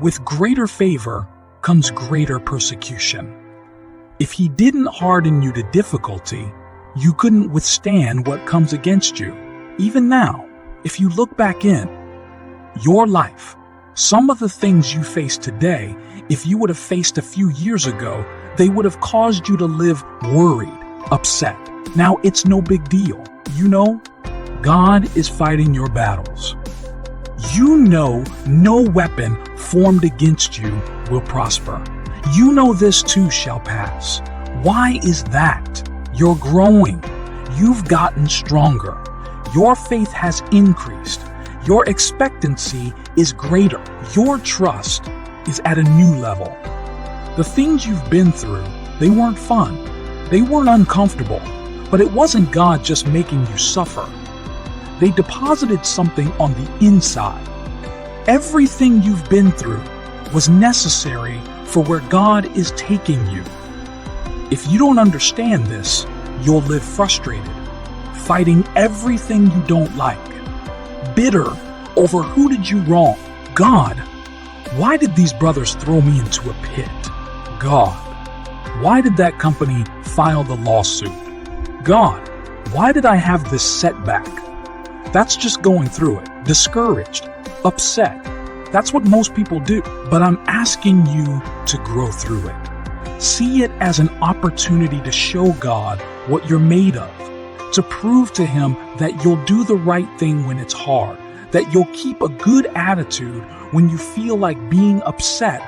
With greater favor comes greater persecution. If he didn't harden you to difficulty, you couldn't withstand what comes against you. Even now, if you look back in your life, some of the things you face today, if you would have faced a few years ago, they would have caused you to live worried, upset. Now it's no big deal. You know, God is fighting your battles. You know no weapon formed against you will prosper. You know this too shall pass. Why is that? You're growing. You've gotten stronger. Your faith has increased. Your expectancy is greater. Your trust is at a new level. The things you've been through, they weren't fun. They weren't uncomfortable. But it wasn't God just making you suffer. They deposited something on the inside. Everything you've been through was necessary for where God is taking you. If you don't understand this, you'll live frustrated, fighting everything you don't like, bitter over who did you wrong. God, why did these brothers throw me into a pit? God, why did that company file the lawsuit? God, why did I have this setback? That's just going through it, discouraged, upset. That's what most people do. But I'm asking you to grow through it. See it as an opportunity to show God what you're made of, to prove to Him that you'll do the right thing when it's hard, that you'll keep a good attitude when you feel like being upset